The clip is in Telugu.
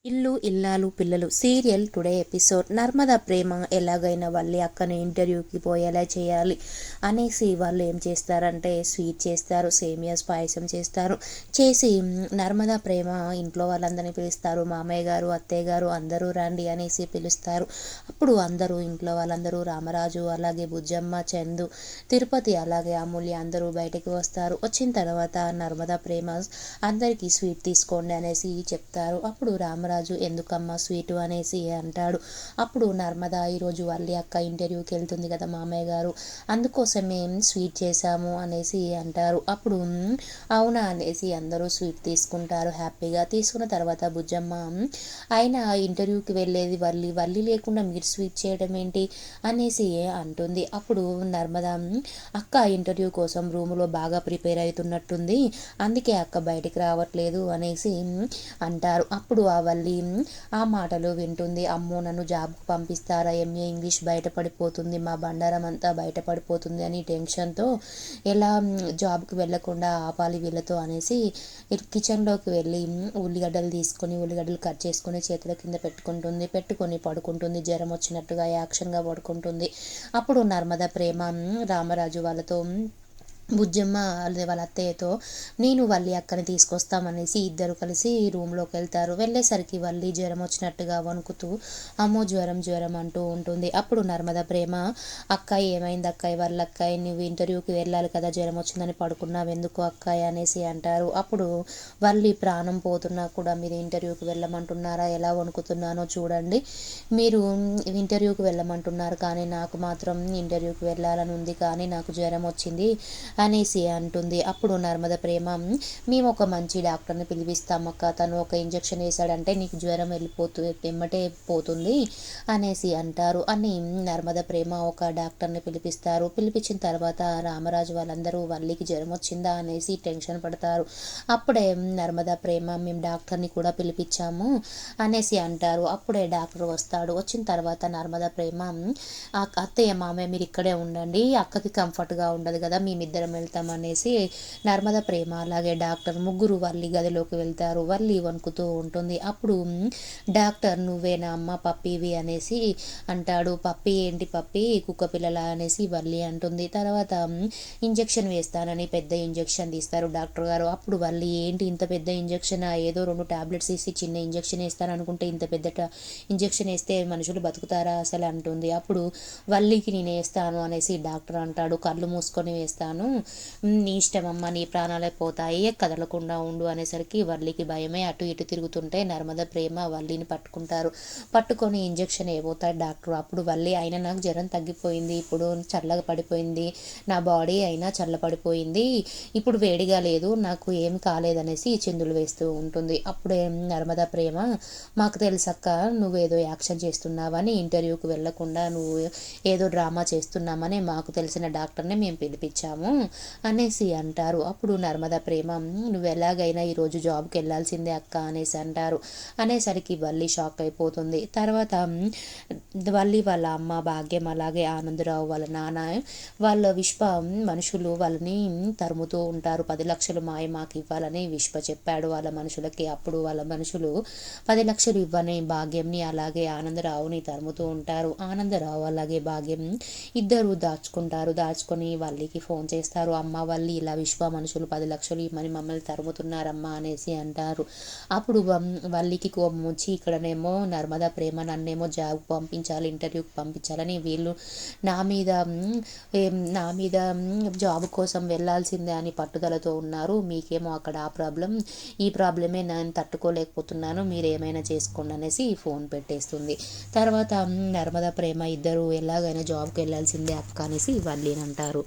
ఇల్లు ఇల్లాలు పిల్లలు సీరియల్ టుడే ఎపిసోడ్. నర్మదా ప్రేమ ఎలాగైనా వాళ్ళ అక్కని ఇంటర్వ్యూకి పోయేలా చేయాలి అనేసి వాళ్ళు ఏం చేస్తారంటే స్వీట్ చేస్తారు, సేమియాస్ పాయసం చేస్తారు. చేసి నర్మదా ప్రేమ ఇంట్లో వాళ్ళందరినీ పిలుస్తారు. మామయ్య గారు, అత్తయ్య గారు అందరూ రండి అనేసి పిలుస్తారు. అప్పుడు అందరూ ఇంట్లో వాళ్ళందరూ రామరాజు, అలాగే బుజ్జమ్మ, చందు, తిరుపతి, అలాగే అమూల్య అందరూ బయటకు వస్తారు. వచ్చిన తర్వాత నర్మదా ప్రేమ అందరికీ స్వీట్ తీసుకోండి అనేసి చెప్తారు. అప్పుడు రామరాజు ఎందుకమ్మా స్వీటు అనేసి అంటాడు. అప్పుడు నర్మదా ఈరోజు వాళ్ళ అక్క ఇంటర్వ్యూకి వెళ్తుంది కదా మామయ్య గారు, అందుకోసమే స్వీట్ చేశాము అనేసి అంటారు. అప్పుడు అవునా అనేసి అందరూ స్వీట్ తీసుకుంటారు హ్యాపీగా. తీసుకున్న తర్వాత బుజ్జమ్మ ఆయన ఇంటర్వ్యూకి వెళ్ళేది వల్లి లేకుండా మీరు స్వీట్ చేయడం ఏంటి అనేసి అంటుంది. అప్పుడు నర్మదా అక్క ఇంటర్వ్యూ కోసం రూములో బాగా ప్రిపేర్ అవుతున్నట్టుంది, అందుకే అక్క బయటికి రావట్లేదు అనేసి అంటారు. అప్పుడు ఆ వల్లి ఆ మాటలు వింటుంది. అమ్మో నన్ను జాబ్కు పంపిస్తారా, ఎంఏ ఇంగ్లీష్ బయటపడిపోతుంది, మా బండారం అంతా బయటపడిపోతుంది అని టెన్షన్తో ఎలా జాబ్కి వెళ్ళకుండా ఆపాలి వీళ్ళతో అనేసి కిచెన్లోకి వెళ్ళి ఉల్లిగడ్డలు తీసుకొని ఉల్లిగడ్డలు కట్ చేసుకొని చేతుల కింద పెట్టుకొని పడుకుంటుంది. జ్వరం వచ్చినట్టుగా యాక్షన్గా పడుకుంటుంది. అప్పుడు నర్మదా ప్రేమ రామరాజు వాళ్ళతో బుజ్జమ్మ వాళ్ళ అత్తయ్యతో నేను వల్లి అక్కని తీసుకొస్తామనేసి ఇద్దరు కలిసి రూమ్లోకి వెళ్తారు. వెళ్ళేసరికి వల్లి జ్వరం వచ్చినట్టుగా వణుకుతూ అమ్మో జ్వరం అంటూ ఉంటుంది. అప్పుడు నర్మదా ప్రేమ అక్కాయి ఏమైంది అక్కాయి, వాళ్ళ అక్కాయి నువ్వు ఇంటర్వ్యూకి వెళ్ళాలి కదా, జ్వరం వచ్చిందని పడుకున్నావు ఎందుకు అక్కాయి అనేసి అంటారు. అప్పుడు వల్లి ప్రాణం పోతున్నా కూడా మీరు ఇంటర్వ్యూకి వెళ్ళమంటున్నారా, ఎలా వణుకుతున్నానో చూడండి, మీరు ఇంటర్వ్యూకి వెళ్ళమంటున్నారు కానీ నాకు మాత్రం ఇంటర్వ్యూకి వెళ్ళాలని ఉంది కానీ నాకు జ్వరం వచ్చింది అనేసి అంటుంది. అప్పుడు నర్మద ప్రేమ మేము ఒక మంచి డాక్టర్ని పిలిపిస్తామక్క, తను ఒక ఇంజెక్షన్ వేసాడంటే నీకు జ్వరం వెళ్ళిపోతుంది, ఎమ్మటే పోతుంది అనేసి అంటారు. అని నర్మద ప్రేమ ఒక డాక్టర్ని పిలిపిస్తారు. పిలిపించిన తర్వాత రామరాజు వాళ్ళందరూ వల్లికి జ్వరం వచ్చిందా అనేసి టెన్షన్ పడతారు. అప్పుడే నర్మదా ప్రేమ మేము డాక్టర్ని కూడా పిలిపించాము అనేసి అంటారు. అప్పుడే డాక్టర్ వస్తాడు. వచ్చిన తర్వాత నర్మదా ప్రేమ అత్తయ్య మామయ్య మీరు ఇక్కడే ఉండండి, అక్కకి కంఫర్ట్గా ఉండదు కదా, మేమిద్దరం వెళ్తామనేసి నర్మదా ప్రేమ అలాగే డాక్టర్ ముగ్గురు వల్లి గదిలోకి వెళ్తారు. వల్లి వణుకుతూ ఉంటుంది. అప్పుడు డాక్టర్ నువ్వేనా అమ్మ పప్పివి అనేసి అంటాడు. పప్పి ఏంటి పప్పి, కుక్క పిల్లల అనేసి వల్లి అంటుంది. తర్వాత ఇంజెక్షన్ వేస్తానని పెద్ద ఇంజెక్షన్ తీస్తారు డాక్టర్ గారు. అప్పుడు వల్లి ఏంటి ఇంత పెద్ద ఇంజెక్షన్, ఏదో 2 టాబ్లెట్స్ వేసి చిన్న ఇంజెక్షన్ వేస్తాను అనుకుంటే ఇంత పెద్ద ఇంజెక్షన్ వేస్తే మనుషులు బతుకుతారా అసలు అంటుంది. అప్పుడు వల్లికి నేను వేస్తాను అనేసి డాక్టర్ అంటాడు. కళ్ళు మూసుకొని వేస్తాను, నీ ఇష్టమమ్మ, నీ ప్రాణాలే పోతాయి, కదలకుండా ఉండు అనేసరికి వల్లికి భయమే అటు ఇటు తిరుగుతుంటే నర్మద ప్రేమ వల్లిని పట్టుకొని ఇంజెక్షన్ వేయబోతాడు డాక్టర్. అప్పుడు వల్లి అయినా నాకు జ్వరం తగ్గిపోయింది, ఇప్పుడు చల్లగా పడిపోయింది, నా బాడీ అయినా చల్లపడిపోయింది, ఇప్పుడు వేడిగా లేదు, నాకు ఏం కాలేదనేసి చిందులు వేస్తూ ఉంటుంది. అప్పుడే నర్మద ప్రేమ మాకు తెలుసక్క నువ్వేదో యాక్షన్ చేస్తున్నావని, ఇంటర్వ్యూకి వెళ్లకుండా నువ్వు ఏదో డ్రామా చేస్తున్నామని మాకు తెలిసిన డాక్టర్ని మేము పిలిపించాము అనేసి అంటారు. అప్పుడు నర్మదా ప్రేమ నువ్వు ఎలాగైనా ఈరోజు జాబ్కి వెళ్ళాల్సిందే అక్క అనేసి అంటారు. అనేసరికి వల్లి షాక్ అయిపోతుంది. తర్వాత వల్లి వాళ్ళ అమ్మ భాగ్యం అలాగే ఆనందరావు వాళ్ళ నాన్న వాళ్ళ విశ్వ మనుషులు వాళ్ళని తరుముతూ ఉంటారు. 10 లక్షలు మాకు ఇవ్వాలని విశ్వ చెప్పాడు వాళ్ళ మనుషులకి. అప్పుడు వాళ్ళ మనుషులు 10 లక్షలు ఇవ్వని భాగ్యంని అలాగే ఆనందరావుని తరుముతూ ఉంటారు. ఆనందరావు అలాగే భాగ్యం ఇద్దరు దాచుకొని వల్లికి ఫోన్ చేస్తారు. అమ్మ వల్లి ఇలా విశ్వ మనుషులు 10 లక్షలు ఇవ్వమని మమ్మల్ని తరుముతున్నారమ్మా అనేసి అంటారు. అప్పుడు వల్లికి కోపం వచ్చి ఇక్కడనేమో నర్మదా ప్రేమ నన్నేమో జాబ్కి పంపించాలి, ఇంటర్వ్యూకి పంపించాలని వీళ్ళు నా మీద జాబ్ కోసం వెళ్ళాల్సిందే అని పట్టుదలతో ఉన్నారు, మీకేమో అక్కడ ఆ ప్రాబ్లం, ఈ ప్రాబ్లమే నేను తట్టుకోలేకపోతున్నాను, మీరు ఏమైనా చేసుకోండి అనేసి ఫోన్ పెట్టేస్తుంది. తర్వాత నర్మదా ప్రేమ ఇద్దరు ఎలాగైనా జాబ్కి వెళ్ళాల్సిందే అక్క అనేసి వల్లిని అంటారు.